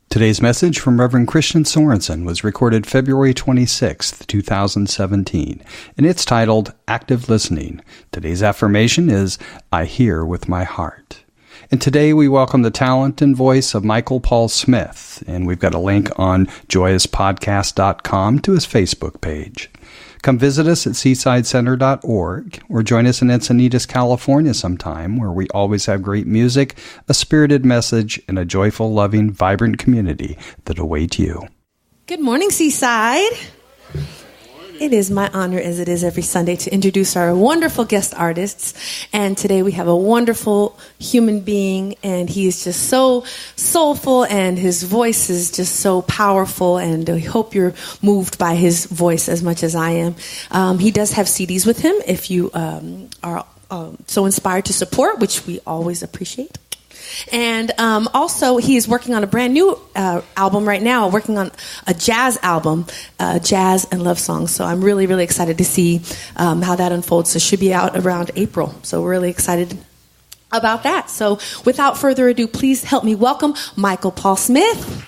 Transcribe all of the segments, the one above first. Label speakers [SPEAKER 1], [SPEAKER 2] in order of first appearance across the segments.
[SPEAKER 1] Today's message from Reverend Christian Sorensen was recorded February 26, 2017, and it's titled Active Listening. Today's affirmation is, I hear with my heart. And today we welcome the talent and voice of Michael Paul Smith, and we've got a link on joyouspodcast.com to his Facebook page. Come visit us at seasidecenter.org or join us in Encinitas, California sometime, where we always have great music, a spirited message, and a joyful, loving, vibrant community that await you.
[SPEAKER 2] Good morning, Seaside. It is my honor, as it is every Sunday, to introduce our wonderful guest artists. And today we have a wonderful human being, and he is just so soulful, and his voice is just so powerful, and I hope you're moved by his voice as much as I am. He does have CDs with him if you are so inspired to support, which we always appreciate. And also, he is working on a brand new album right now, working on a jazz album, jazz and love songs. So I'm really, really excited to see how that unfolds. So it should be out around April. So we're really excited about that. So without further ado, please help me welcome Michael Paul Smith.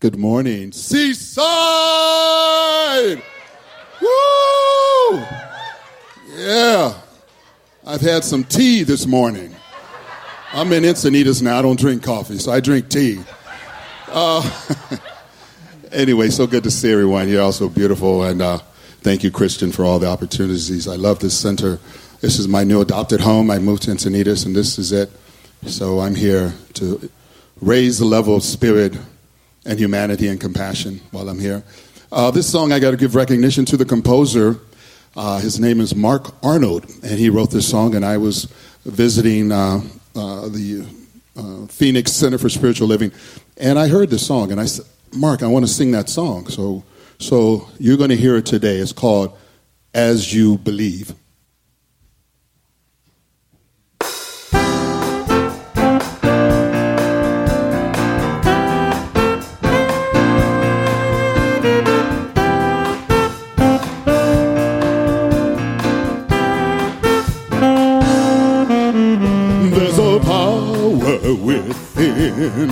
[SPEAKER 3] Good morning, Seaside! Woo! Yeah, I've had some tea this morning. I'm in Encinitas now. I don't drink coffee, so I drink tea. Anyway, so good to see everyone here. Also beautiful, and thank you, Christian, for all the opportunities. I love this center. This is my new adopted home. I moved to Encinitas, and this is it. So I'm here to raise the level of spirit and humanity and compassion while I'm here. This song, I got to give recognition to the composer. His name is Mark Arnold, and he wrote this song, and I was visiting the Phoenix Center for Spiritual Living, and I heard this song, and I said, Mark, I want to sing that song. So you're going to hear it today. It's called As You Believe. Within,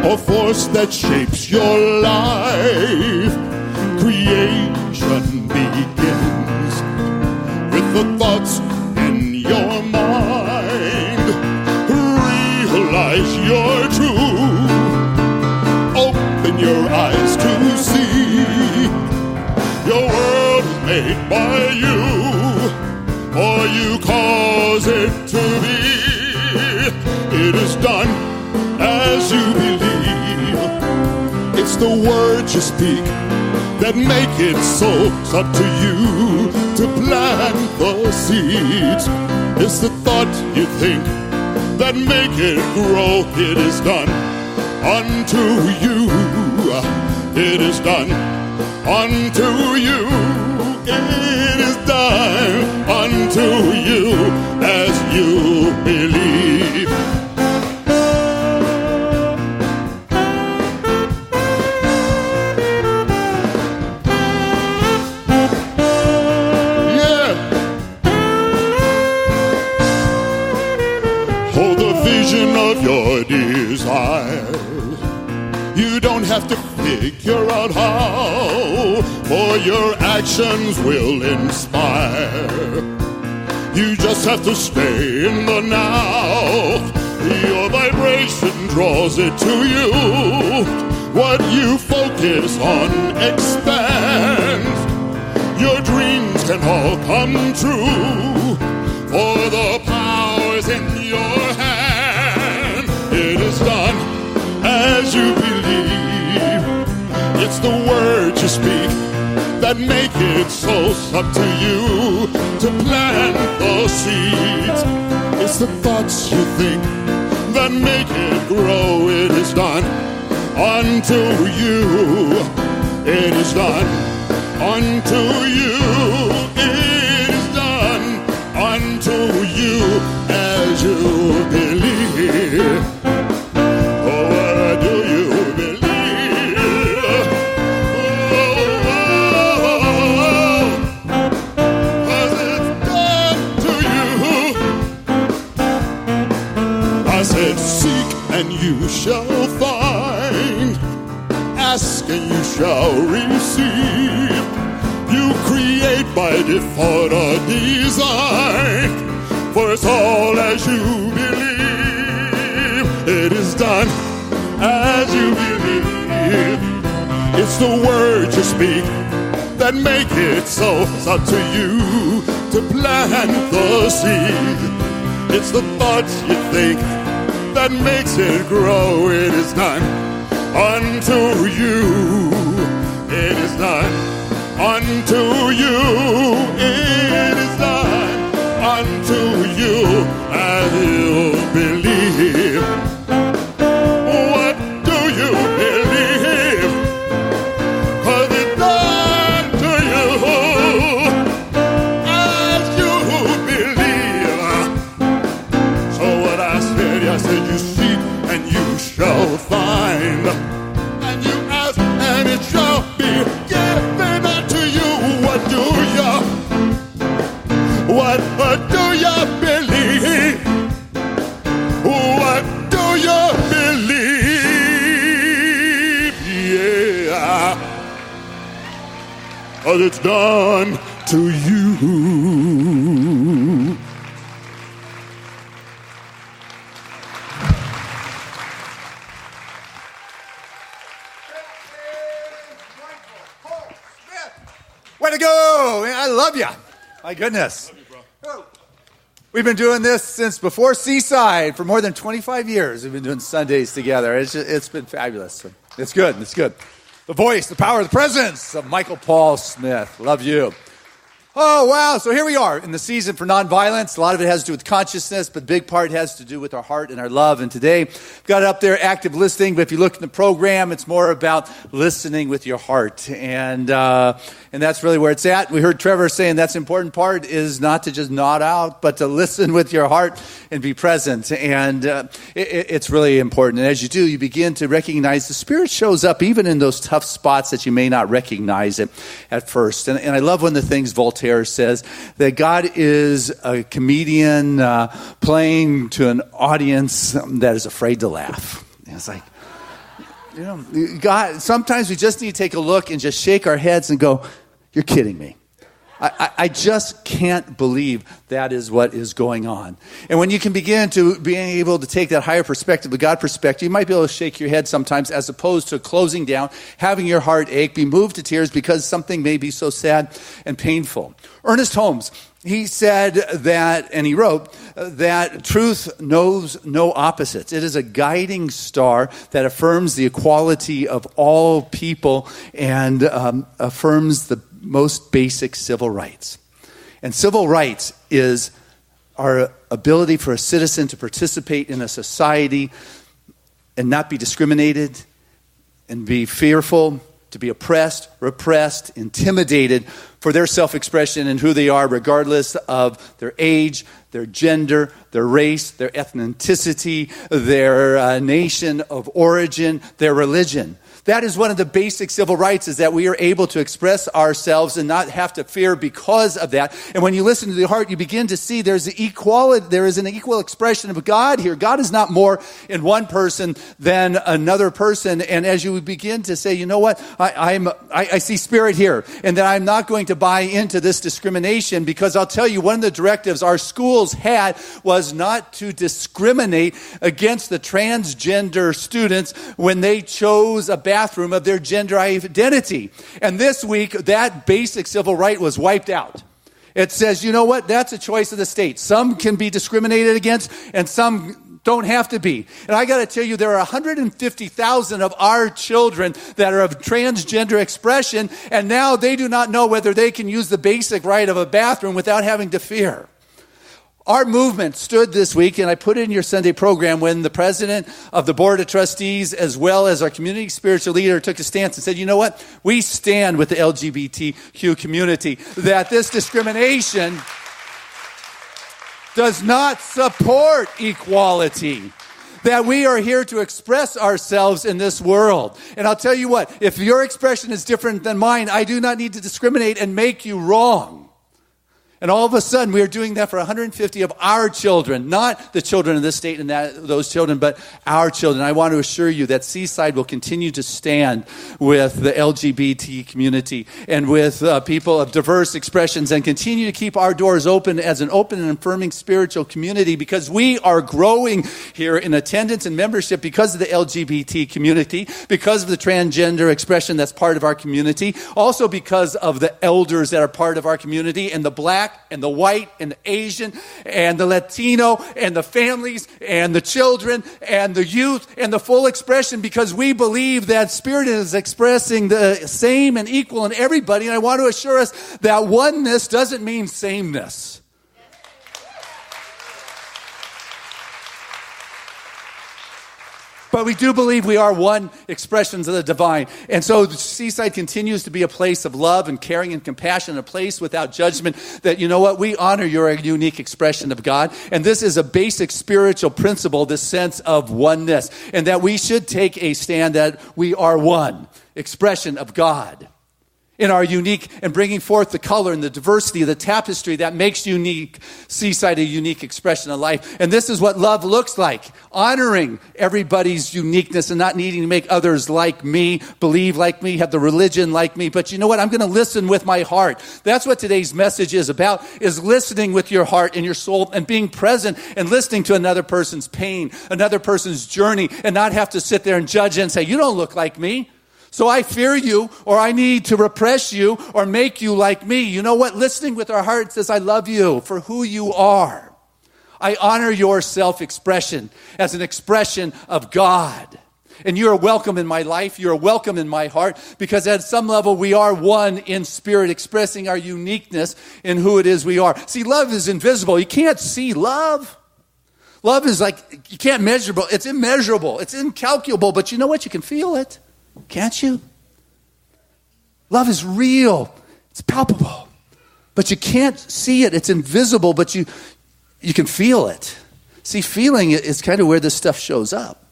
[SPEAKER 3] a force that shapes your life. Creation begins with the thoughts in your mind. Realize you're true. Open your eyes to see your world is made by you, or you cause it to be. It is done as you believe. It's the words you speak that make it so. It's up to you to plant the seeds. It's the thought you think that make it grow. It is done unto you. It is done unto you. It is done unto you as you believe. Your desires. You don't have to figure out how, for your actions will inspire. You just have to stay in the now. Your vibration draws it to you. What you focus on expands. Your dreams can all come true, for the power's in your hand. It is done as you believe. It's the words you speak that make it so. It's up to you to plant the seeds. It's the thoughts you think that make it grow. It is done unto you. It is done unto you. It is done unto you as you believe. Oh, do you believe? Oh, shall receive. You create by default or design, for it's all as you believe. It is done as you believe. It's the words you speak that make it so. It's up to you to plant the seed. It's the thoughts you think that makes it grow. It is done unto you. It is done unto you. It is done unto you, and you believe. What do you believe? 'Cause it's done to you as you believe. So what I said you seek and you shall find, and you ask and it shall be given unto you. What do you believe? What do you believe? Yeah, 'cause it's done to you.
[SPEAKER 4] Way to go! Man, I love you. My goodness. We've been doing this since before Seaside for more than 25 years. We've been doing Sundays together. It's been fabulous. It's good. It's good. The voice, the power, the presence of Michael Paul Smith. Love you. Oh, wow. So here we are in the season for nonviolence. A lot of it has to do with consciousness, but the big part has to do with our heart and our love. And today, we've got it up there, active listening. But if you look in the program, it's more about listening with your heart. And that's really where it's at. We heard Trevor saying that's the important part is not to just nod out, but to listen with your heart and be present. And it's really important. And as you do, you begin to recognize the Spirit shows up even in those tough spots that you may not recognize it at first. And I love one of the things Voltaire says, that God is a comedian playing to an audience that is afraid to laugh. And it's like, you know, God, sometimes we just need to take a look and just shake our heads and go, you're kidding me. I just can't believe that is what is going on. And when you can begin to being able to take that higher perspective, the God perspective, you might be able to shake your head sometimes as opposed to closing down, having your heart ache, be moved to tears because something may be so sad and painful. Ernest Holmes, he said that, and he wrote, that truth knows no opposites. It is a guiding star that affirms the equality of all people and affirms the most basic civil rights. And civil rights is our ability for a citizen to participate in a society and not be discriminated and be fearful, to be oppressed, repressed, intimidated for their self-expression and who they are, regardless of their age, their gender, their race, their ethnicity, their nation of origin, their religion. That is one of the basic civil rights, is that we are able to express ourselves and not have to fear because of that. And when you listen to the heart, you begin to see there is an equal expression of God here. God is not more in one person than another person. And as you begin to say, you know what, I see Spirit here, and that I'm not going to buy into this discrimination, because I'll tell you, one of the directives our schools had was not to discriminate against the transgender students when they chose a bathroom of their gender identity. And this week, that basic civil right was wiped out. It says, you know what? That's a choice of the state. Some can be discriminated against, and some don't have to be. And I got to tell you, there are 150,000 of our children that are of transgender expression, and now they do not know whether they can use the basic right of a bathroom without having to fear. Our movement stood this week, and I put it in your Sunday program, when the president of the board of trustees, as well as our community spiritual leader, took a stance and said, you know what? We stand with the LGBTQ community, that this discrimination does not support equality, that we are here to express ourselves in this world. And I'll tell you what, if your expression is different than mine, I do not need to discriminate and make you wrong. And all of a sudden, we are doing that for 150 of our children, not the children of this state and those children, but our children. I want to assure you that Seaside will continue to stand with the LGBT community and with people of diverse expressions and continue to keep our doors open as an open and affirming spiritual community, because we are growing here in attendance and membership because of the LGBT community, because of the transgender expression that's part of our community, also because of the elders that are part of our community, and the Black and the white and the Asian and the Latino and the families and the children and the youth and the full expression, because we believe that Spirit is expressing the same and equal in everybody. And I want to assure us that oneness doesn't mean sameness. But we do believe we are one expressions of the divine. And so Seaside continues to be a place of love and caring and compassion, a place without judgment, that, you know what, we honor your unique expression of God. And this is a basic spiritual principle, this sense of oneness, and that we should take a stand that we are one expression of God in our unique, and bringing forth the color and the diversity of the tapestry that makes unique Seaside a unique expression of life. And this is what love looks like, honoring everybody's uniqueness and not needing to make others like me, believe like me, have the religion like me. But you know what? I'm going to listen with my heart. That's what today's message is about, is listening with your heart and your soul and being present and listening to another person's pain, another person's journey, and not have to sit there and judge and say, you don't look like me, so I fear you, or I need to repress you or make you like me. You know what? Listening with our heart says, I love you for who you are. I honor your self-expression as an expression of God. And you are welcome in my life. You are welcome in my heart, because at some level we are one in spirit, expressing our uniqueness in who it is we are. See, love is invisible. You can't see love. Love is like, you can't measure it. It's immeasurable. It's incalculable. But you know what? You can feel it. Can't you? Love is real. It's palpable. But you can't see it. It's invisible, but you can feel it. See, feeling it is kind of where this stuff shows up.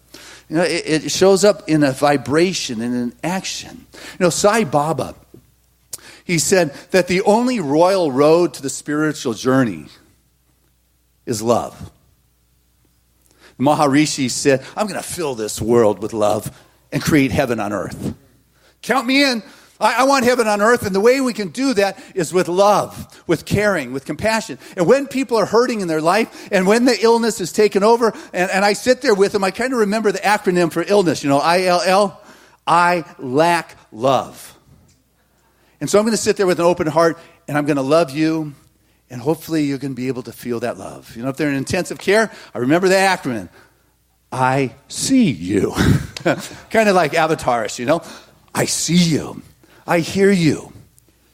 [SPEAKER 4] You know, it shows up in a vibration and an action. You know, Sai Baba, he said that the only royal road to the spiritual journey is love. The Maharishi said, I'm going to fill this world with love and create heaven on earth. Count me in. I want heaven on earth, and the way we can do that is with love, with caring, with compassion. And when people are hurting in their life, and when the illness is taken over, and I sit there with them, I kind of remember the acronym for illness, you know, ILL, I lack love. And so I'm going to sit there with an open heart, and I'm going to love you, and hopefully you're going to be able to feel that love. You know, if they're in intensive care, I remember the acronym, I see you. Kind of like Avatarish, you know. I see you. I hear you.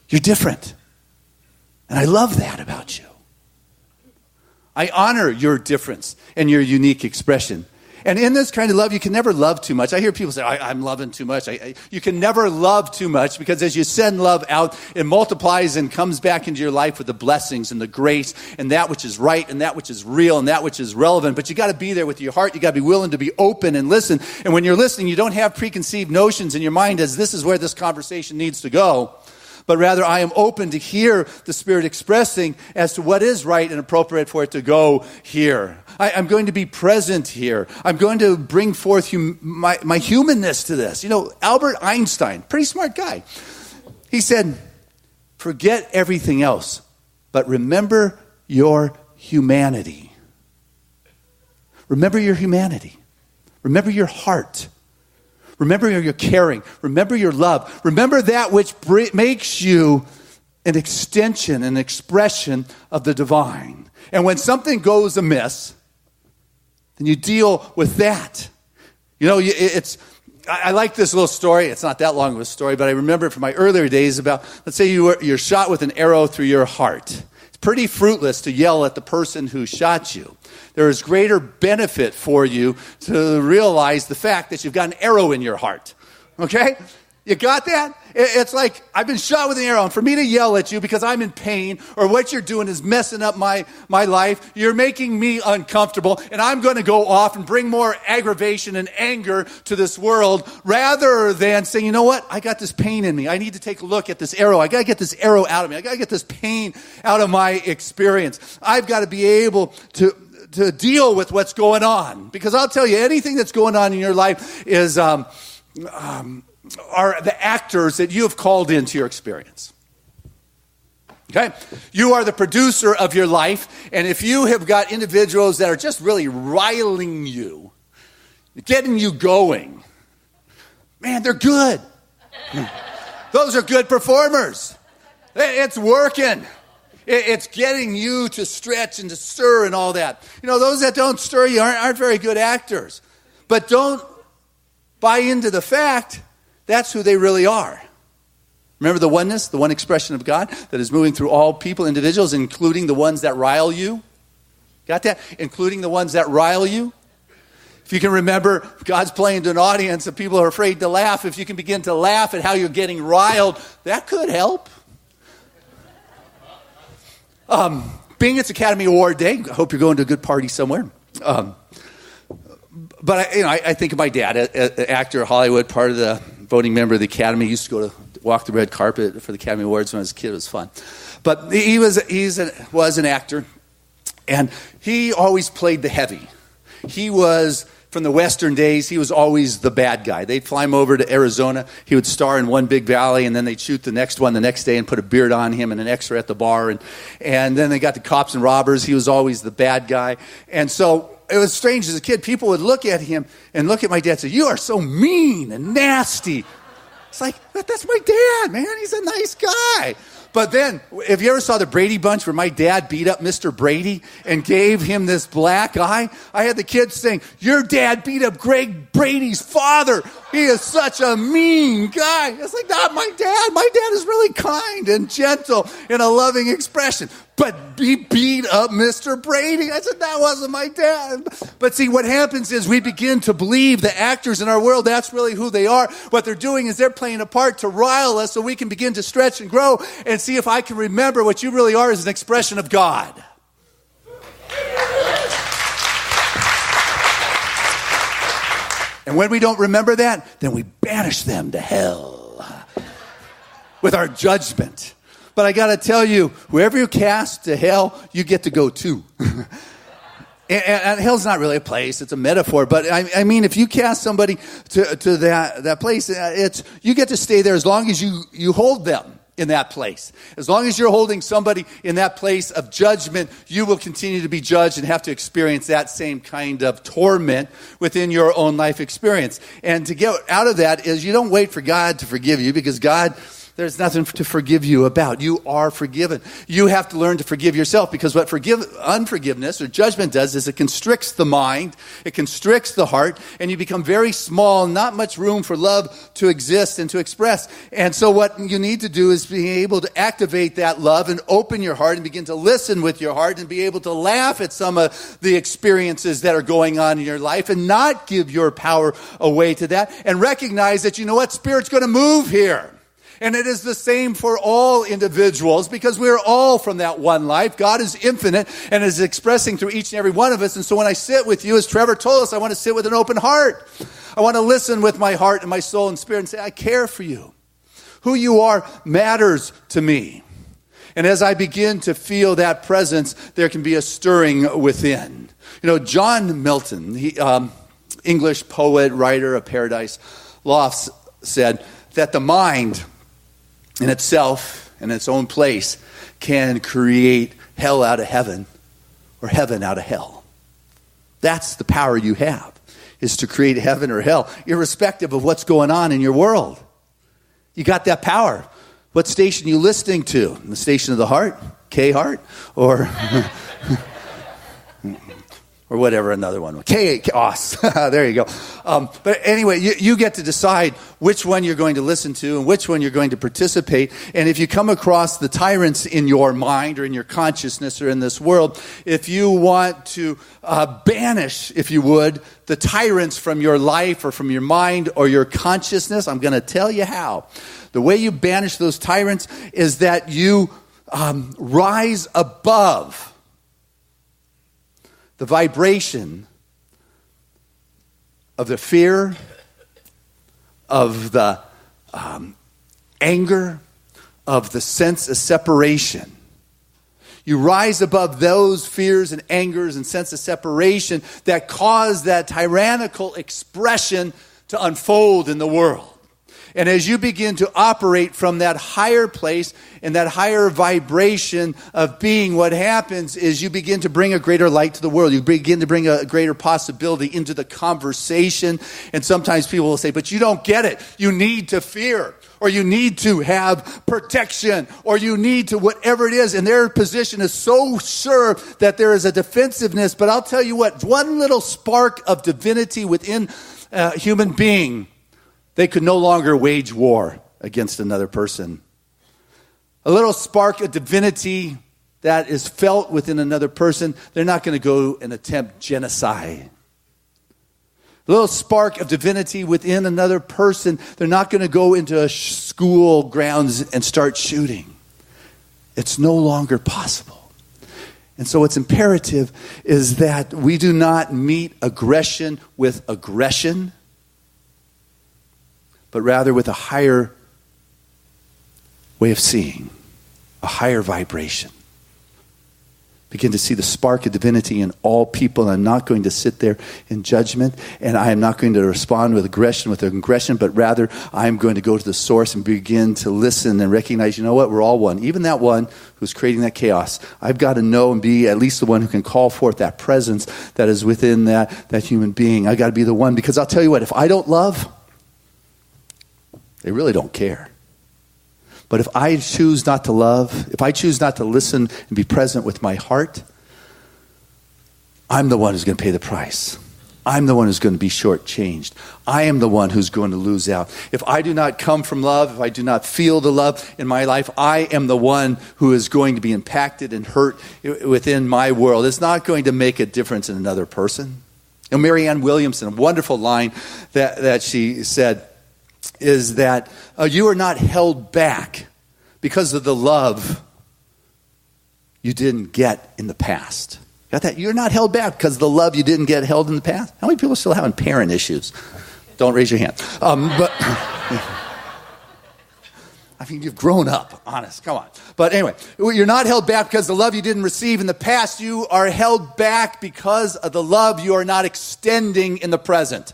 [SPEAKER 4] You're different. And I love that about you. I honor your difference and your unique expression. And in this kind of love, you can never love too much. I hear people say, I'm loving too much. You can never love too much, because as you send love out, it multiplies and comes back into your life with the blessings and the grace and that which is right and that which is real and that which is relevant. But you got to be there with your heart. You got to be willing to be open and listen. And when you're listening, you don't have preconceived notions in your mind as this is where this conversation needs to go. But rather, I am open to hear the Spirit expressing as to what is right and appropriate for it to go here. I'm going to be present here. I'm going to bring forth my humanness to this. You know, Albert Einstein, pretty smart guy. He said, forget everything else, but remember your humanity. Remember your humanity. Remember your heart. Remember your caring. Remember your love. Remember that which makes you an extension, an expression of the divine. And when something goes amiss, then you deal with that. You know, I like this little story. It's not that long of a story, but I remember it from my earlier days about, let's say you're shot with an arrow through your heart. It's pretty fruitless to yell at the person who shot you. There is greater benefit for you to realize the fact that you've got an arrow in your heart. Okay? You got that? It's like I've been shot with an arrow, and for me to yell at you because I'm in pain or what you're doing is messing up my life, you're making me uncomfortable, and I'm going to go off and bring more aggravation and anger to this world rather than saying, you know what? I got this pain in me. I need to take a look at this arrow. I got to get this arrow out of me. I got to get this pain out of my experience. I've got to be able to deal with what's going on. Because I'll tell you, anything that's going on in your life is are the actors that you have called into your experience. Okay? You are the producer of your life, and if you have got individuals that are just really riling you, getting you going, man, they're good. Those are good performers. It's working. It's getting you to stretch and to stir and all that. You know, those that don't stir you aren't very good actors. But don't buy into the fact that's who they really are. Remember the oneness, the one expression of God that is moving through all people, individuals, including the ones that rile you? Got that? Including the ones that rile you? If you can remember, God's playing to an audience and people are afraid to laugh. If you can begin to laugh at how you're getting riled, that could help. Being it's Academy Award Day, I hope you're going to a good party somewhere. But I think of my dad, an actor, Hollywood, part of the voting member of the Academy. Used to go to walk the red carpet for the Academy Awards when I was a kid. It was fun. But he was an actor, and he always played the heavy. He was, from the Western days, he was always the bad guy. They'd fly him over to Arizona. He would star in One Big Valley, and then they'd shoot the next one the next day and put a beard on him and an X-ray at the bar. And then they got the Cops and Robbers. He was always the bad guy. And so it was strange as a kid. People would look at him and look at my dad and say, "You are so mean and nasty." It's like, that's my dad, man. He's a nice guy. But then, if you ever saw the Brady Bunch where my dad beat up Mr. Brady and gave him this black eye, I had the kids saying, "Your dad beat up Greg Brady's father. He is such a mean guy." It's like, not my dad. My dad is really kind and gentle in a loving expression. But he beat up Mr. Brady. I said, that wasn't my dad. But see, what happens is we begin to believe the actors in our world, that's really who they are. What they're doing is they're playing a part to rile us so we can begin to stretch and grow and see if I can remember what you really are as an expression of God. And when we don't remember that, then we banish them to hell with our judgment. But I got to tell you, whoever you cast to hell, you get to go too. and hell's not really a place, it's a metaphor. But I mean, if you cast somebody to that place, you get to stay there as long as you hold them in that place. As long as you're holding somebody in that place of judgment, you will continue to be judged and have to experience that same kind of torment within your own life experience. And to get out of that is you don't wait for God to forgive you, because God, there's nothing to forgive you about. You are forgiven. You have to learn to forgive yourself, because what unforgiveness or judgment does is it constricts the mind, it constricts the heart, and you become very small, not much room for love to exist and to express. And so what you need to do is be able to activate that love and open your heart and begin to listen with your heart and be able to laugh at some of the experiences that are going on in your life and not give your power away to that, and recognize that, you know what, Spirit's going to move here. And it is the same for all individuals, because we're all from that one life. God is infinite and is expressing through each and every one of us. And so when I sit with you, as Trevor told us, I want to sit with an open heart. I want to listen with my heart and my soul and spirit and say, I care for you. Who you are matters to me. And as I begin to feel that presence, there can be a stirring within. You know, John Milton, English poet, writer of Paradise Lost, said that the mind in itself, in its own place, can create hell out of heaven or heaven out of hell. That's the power you have, is to create heaven or hell, irrespective of what's going on in your world. You got that power. What station are you listening to? The station of the heart? K-Heart? Or or whatever another one was. Chaos. There you go. But anyway, you get to decide which one you're going to listen to and which one you're going to participate. And if you come across the tyrants in your mind or in your consciousness or in this world, if you want to banish, if you would, the tyrants from your life or from your mind or your consciousness, I'm going to tell you how. The way you banish those tyrants is that you rise above the vibration of the fear, of the anger, of the sense of separation. You rise above those fears and angers and sense of separation that cause that tyrannical expression to unfold in the world. And as you begin to operate from that higher place and that higher vibration of being, what happens is you begin to bring a greater light to the world. You begin to bring a greater possibility into the conversation. And sometimes people will say, but you don't get it. You need to fear, or you need to have protection, or you need to whatever it is. And their position is so sure that there is a defensiveness. But I'll tell you what, one little spark of divinity within a human being, they could no longer wage war against another person. A little spark of divinity that is felt within another person, they're not going to go and attempt genocide. A little spark of divinity within another person, they're not going to go into school grounds and start shooting. It's no longer possible. And so what's imperative is that we do not meet aggression with aggression, but rather with a higher way of seeing, a higher vibration. Begin to see the spark of divinity in all people. I'm not going to sit there in judgment, and I am not going to respond with aggression, but rather I'm going to go to the source and begin to listen and recognize, you know what, we're all one. Even that one who's creating that chaos, I've got to know and be at least the one who can call forth that presence that is within that human being. I've got to be the one, because I'll tell you what, if I don't love, they really don't care. But if I choose not to love, if I choose not to listen and be present with my heart, I'm the one who's going to pay the price. I'm the one who's going to be shortchanged. I am the one who's going to lose out. If I do not come from love, if I do not feel the love in my life, I am the one who is going to be impacted and hurt within my world. It's not going to make a difference in another person. And Marianne Williamson, a wonderful line that she said, is that you are not held back because of the love you didn't get in the past. Got that? You're not held back because of the love you didn't get held in the past. How many people are still having parent issues? Don't raise your hand. But I mean, you've grown up, honest. Come on. But anyway, you're not held back because of the love you didn't receive in the past. You are held back because of the love you are not extending in the present.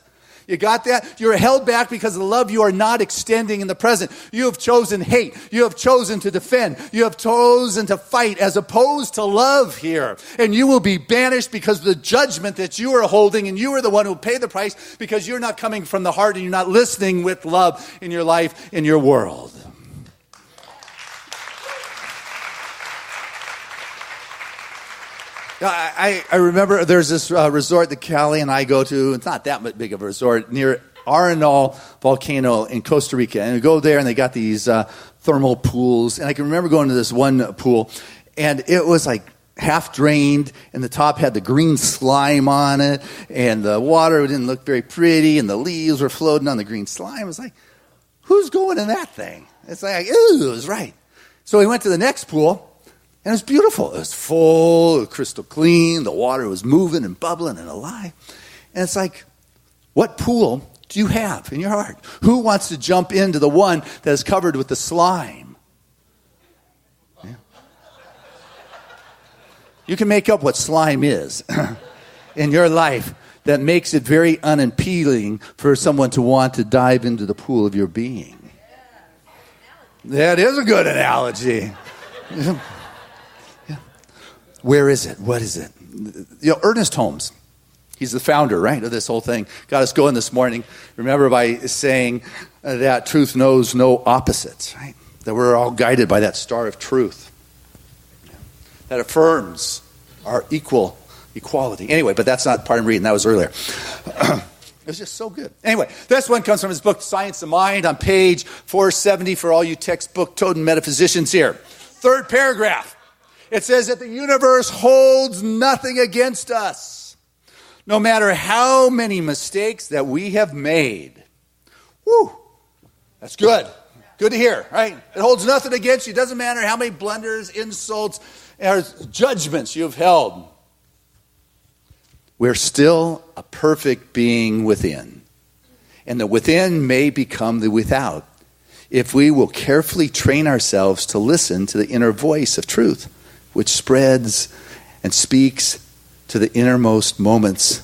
[SPEAKER 4] You got that? You're held back because of the love you are not extending in the present. You have chosen hate. You have chosen to defend. You have chosen to fight as opposed to love here. And you will be banished because of the judgment that you are holding, and you are the one who will pay the price because you're not coming from the heart and you're not listening with love in your life, in your world. I remember there's this resort that Callie and I go to. It's not that big of a resort, near Arenal volcano in Costa Rica. And we go there, and they got these thermal pools. And I can remember going to this one pool, and it was like half drained, and the top had the green slime on it, and the water didn't look very pretty, and the leaves were floating on the green slime. It was like, who's going in that thing? It's like, ooh, it was right. So we went to the next pool. And it was beautiful. It was full, it was crystal clean. The water was moving and bubbling and alive. And it's like, what pool do you have in your heart? Who wants to jump into the one that is covered with the slime? Yeah. You can make up what slime is in your life that makes it very unappealing for someone to want to dive into the pool of your being. That is a good analogy. Where is it? What is it? You know, Ernest Holmes, he's the founder, right, of this whole thing. Got us going this morning. Remember by saying that truth knows no opposites, right? That we're all guided by that star of truth that affirms our equal equality. Anyway, but that's not the part I'm reading. That was earlier. It was just so good. Anyway, this one comes from his book, Science of Mind, on page 470 for all you textbook-toting metaphysicians here. Third paragraph. It says that the universe holds nothing against us, no matter how many mistakes that we have made. Woo! That's good. Good to hear, right? It holds nothing against you. It doesn't matter how many blunders, insults, or judgments you've held. We're still a perfect being within. And the within may become the without if we will carefully train ourselves to listen to the inner voice of truth, which spreads and speaks to the innermost moments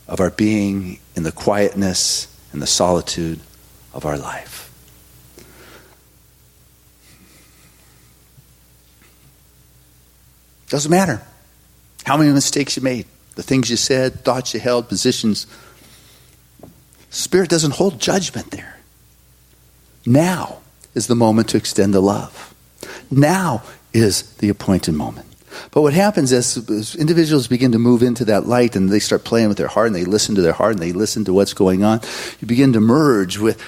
[SPEAKER 4] of our being in the quietness and the solitude of our life. Doesn't matter how many mistakes you made, the things you said, thoughts you held, positions. Spirit doesn't hold judgment there. Now is the moment to extend the love. Now is the appointed moment. But what happens as individuals begin to move into that light and they start playing with their heart and they listen to their heart and they listen to what's going on, you begin to merge with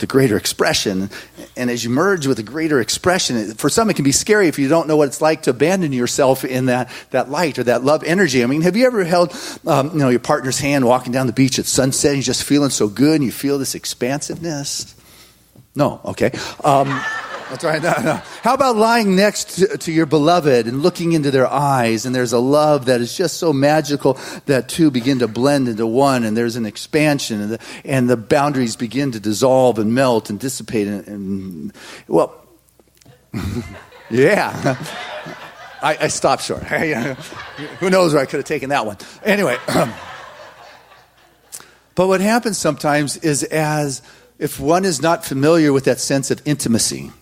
[SPEAKER 4] a greater expression. And as you merge with a greater expression, for some it can be scary if you don't know what it's like to abandon yourself in that light or that love energy. I mean, have you ever held your partner's hand walking down the beach at sunset and you're just feeling so good and you feel this expansiveness? No, okay. That's right. No. How about lying next to your beloved and looking into their eyes, and there's a love that is just so magical that two begin to blend into one, and there's an expansion, and the boundaries begin to dissolve and melt and dissipate. And well, yeah. I stopped short. Who knows where I could have taken that one. Anyway. But what happens sometimes is if one is not familiar with that sense of intimacy,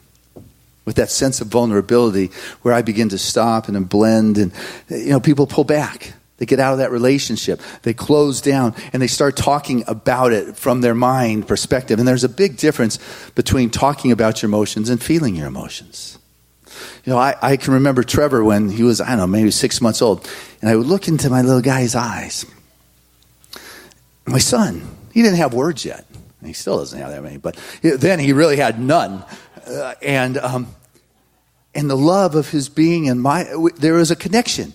[SPEAKER 4] with that sense of vulnerability, where I begin to stop and then blend, and people pull back. They get out of that relationship. They close down and they start talking about it from their mind perspective. And there's a big difference between talking about your emotions and feeling your emotions. I can remember Trevor when he was, maybe 6 months old, and I would look into my little guy's eyes. My son, he didn't have words yet. He still doesn't have that many, but then he really had none. And the love of his being and there was a connection.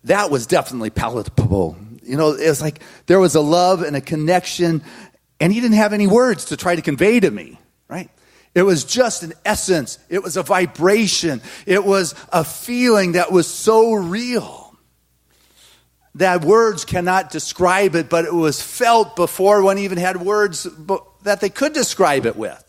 [SPEAKER 4] That was definitely palatable. It was like there was a love and a connection, and he didn't have any words to try to convey to me, right? It was just an essence. It was a vibration. It was a feeling that was so real that words cannot describe it, but it was felt before one even had words that they could describe it with.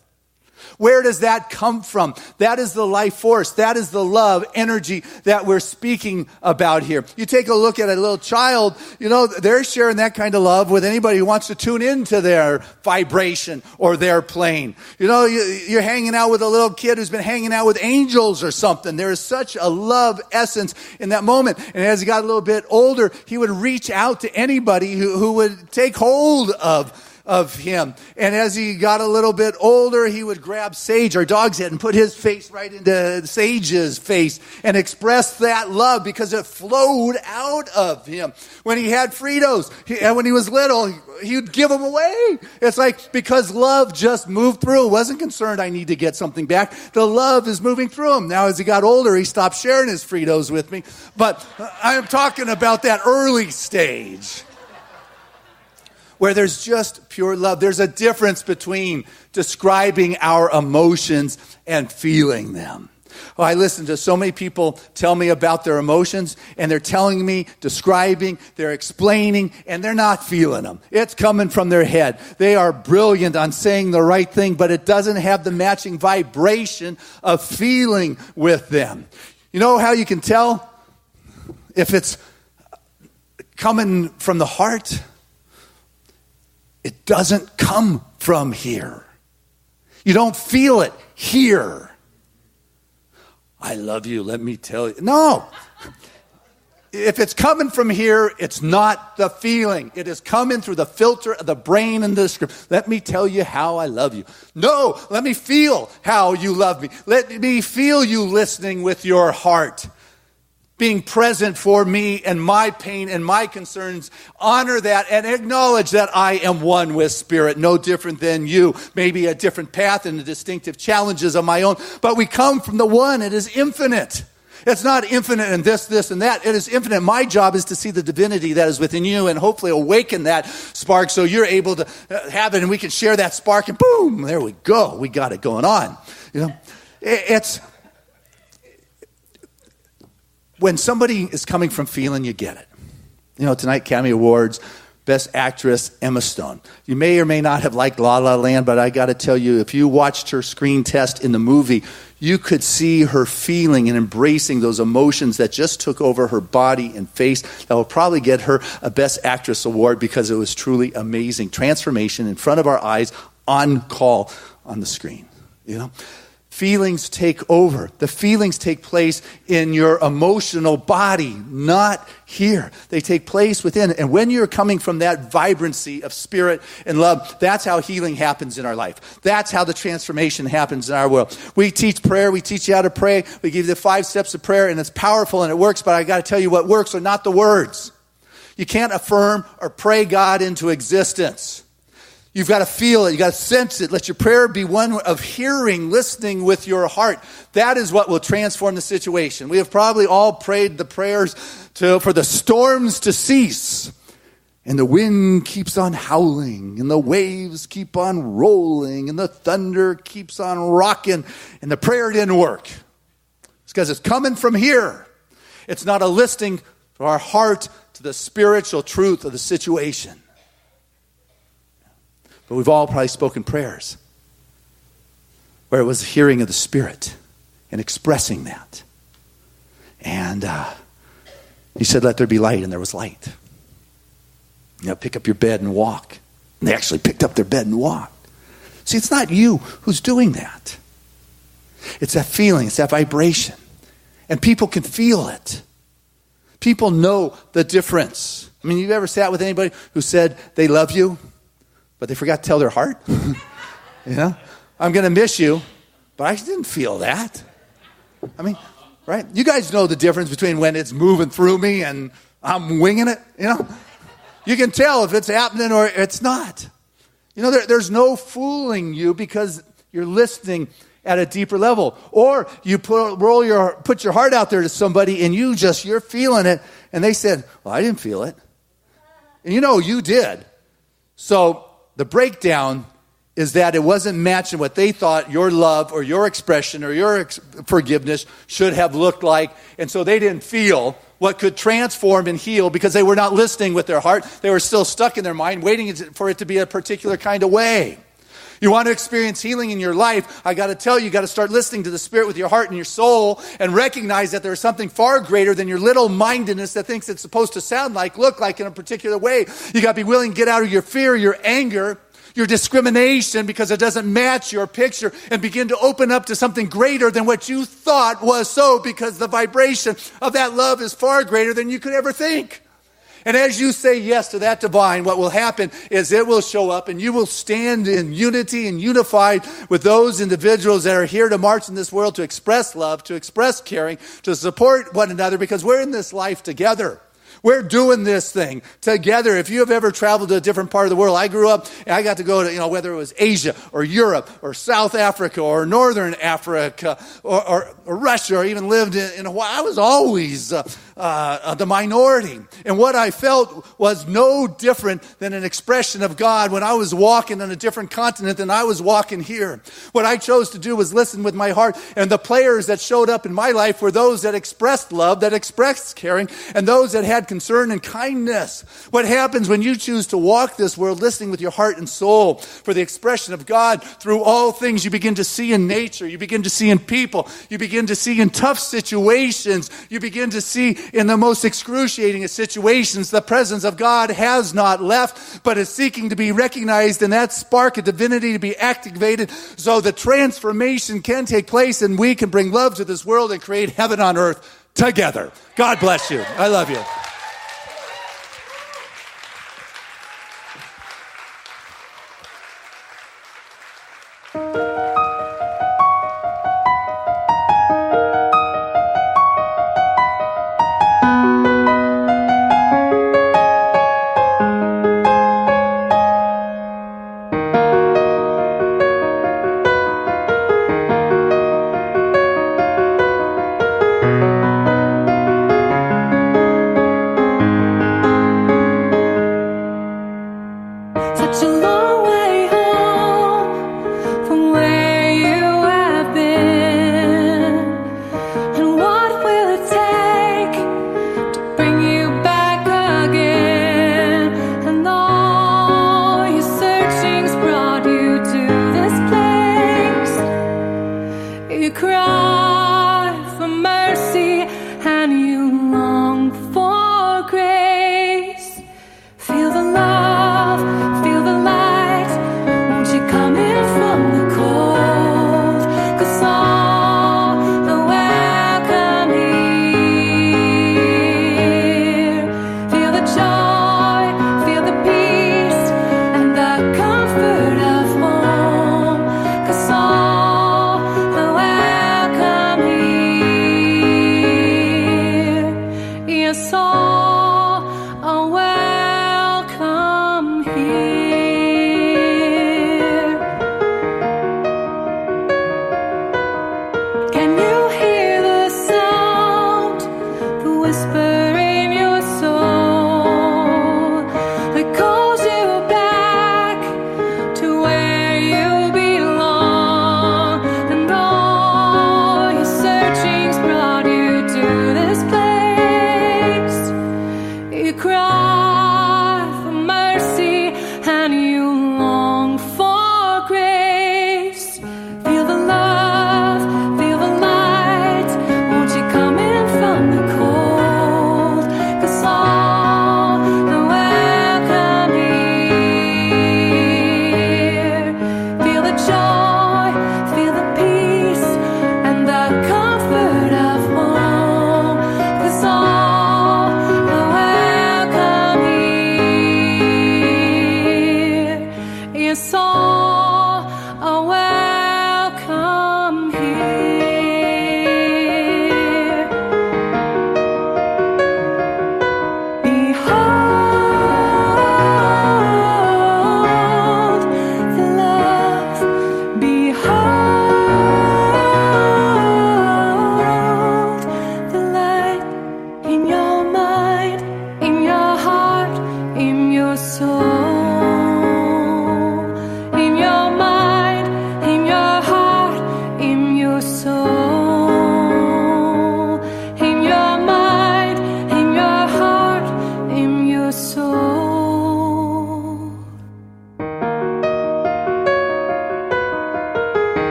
[SPEAKER 4] Where does that come from? That is the life force. That is the love energy that we're speaking about here. You take a look at a little child, they're sharing that kind of love with anybody who wants to tune into their vibration or their plane. You're hanging out with a little kid who's been hanging out with angels or something. There is such a love essence in that moment. And as he got a little bit older, he would reach out to anybody who would take hold of him. And as he got a little bit older, he would grab Sage, our dog's head, and put his face right into Sage's face and express that love because it flowed out of him. When he had Fritos, and when he was little, he would give them away. It's like because love just moved through. It wasn't concerned I need to get something back. The love is moving through him. Now, as he got older, he stopped sharing his Fritos with me. But I'm talking about that early stage, where there's just pure love. There's a difference between describing our emotions and feeling them. I listen to so many people tell me about their emotions, and they're telling me, describing, they're explaining, and they're not feeling them. It's coming from their head. They are brilliant on saying the right thing, but it doesn't have the matching vibration of feeling with them. You know how you can tell if it's coming from the heart? It doesn't come from here. You don't feel it here. I love you, let me tell you. No. If it's coming from here, it's not the feeling. It is coming through the filter of the brain and the script. Let me tell you how I love you. No, let me feel how you love me. Let me feel you listening with your heart. being present for me and my pain and my concerns. Honor that and acknowledge that I am one with Spirit, no different than you. Maybe a different path and the distinctive challenges of my own, but we come from the one. It is infinite. It's not infinite in this, and that. It is infinite. My job is to see the divinity that is within you and hopefully awaken that spark so you're able to have it and we can share that spark and boom, there we go. We got it going on. You know, it's when somebody is coming from feeling, you get it. You know, tonight, Academy Awards, Best Actress, Emma Stone. You may or may not have liked La La Land, but I got to tell you, if you watched her screen test in the movie, you could see her feeling and embracing those emotions that just took over her body and face. That will probably get her a Best Actress award because it was truly amazing. Transformation in front of our eyes, on call on the screen. You know? Feelings take over. The feelings take place in your emotional body, not here. They take place within. And when you're coming from that vibrancy of spirit and love, that's how healing happens in our life. That's how the transformation happens in our world. We teach prayer. We teach you how to pray. We give you the 5 steps of prayer, and it's powerful and it works. But I got to tell you, what works are not the words. You can't affirm or pray God into existence. You've got to feel it. You've got to sense it. Let your prayer be one of hearing, listening with your heart. That is what will transform the situation. We have probably all prayed the prayers for the storms to cease. And the wind keeps on howling. And the waves keep on rolling. And the thunder keeps on rocking. And the prayer didn't work. It's because it's coming from here. It's not a listening to our heart to the spiritual truth of the situation. But we've all probably spoken prayers where it was hearing of the Spirit and expressing that. And he said, let there be light, and there was light. You know, pick up your bed and walk. And they actually picked up their bed and walked. See, it's not you who's doing that. It's that feeling, it's that vibration. And people can feel it. People know the difference. I mean, you ever sat with anybody who said they love you, but they forgot to tell their heart? You know, I'm going to miss you, but I didn't feel that. I mean, right? You guys know the difference between when it's moving through me and I'm winging it, you know? You can tell if it's happening or it's not. You know, there's no fooling you because you're listening at a deeper level. Or you put your heart out there to somebody and you're feeling it, and they said, well, I didn't feel it. And you know you did. So the breakdown is that it wasn't matching what they thought your love or your expression or your forgiveness should have looked like. And so they didn't feel what could transform and heal because they were not listening with their heart. They were still stuck in their mind, waiting for it to be a particular kind of way. You want to experience healing in your life, I got to tell you, you got to start listening to the Spirit with your heart and your soul and recognize that there's something far greater than your little mindedness that thinks it's supposed to sound like, look like in a particular way. You got to be willing to get out of your fear, your anger, your discrimination because it doesn't match your picture, and begin to open up to something greater than what you thought was so, because the vibration of that love is far greater than you could ever think. And as you say yes to that divine, what will happen is it will show up and you will stand in unity and unified with those individuals that are here to march in this world to express love, to express caring, to support one another, because we're in this life together. We're doing this thing together. If you have ever traveled to a different part of the world, I grew up and I got to go to, whether it was Asia or Europe or South Africa or Northern Africa or Russia, or even lived in Hawaii. I was always the minority. And what I felt was no different than an expression of God when I was walking on a different continent than I was walking here. What I chose to do was listen with my heart. And the players that showed up in my life were those that expressed love, that expressed caring, and those that had concern and kindness. What happens when you choose to walk this world listening with your heart and soul for the expression of God through all things? You begin to see in nature, you begin to see in people, you begin to see in tough situations, you begin to see in the most excruciating of situations, the presence of God has not left, but is seeking to be recognized, and that spark of divinity to be activated so the transformation can take place and we can bring love to this world and create heaven on earth together. God bless you. I love you.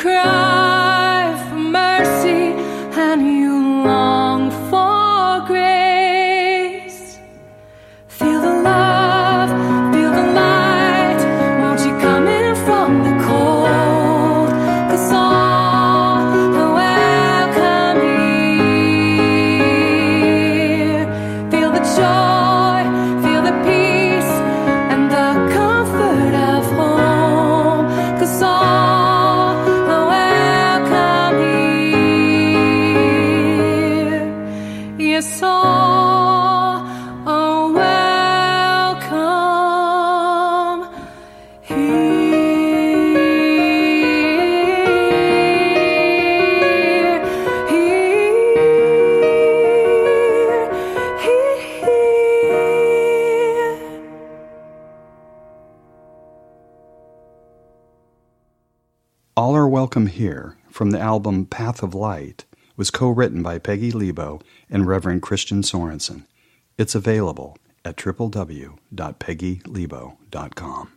[SPEAKER 5] cry for mercy and you long for grace. Feel the love, feel the light. Won't you come in from the cold? 'Cause all are welcome here. Feel the joy, feel the peace, and the comfort of home. 'Cause all are welcome here. Yes, all are welcome here. Here.
[SPEAKER 1] All Are Welcome Here, from the album Path of Light, was co-written by Peggy Lebo and Reverend Christian Sorensen. It's available at www.peggylebo.com.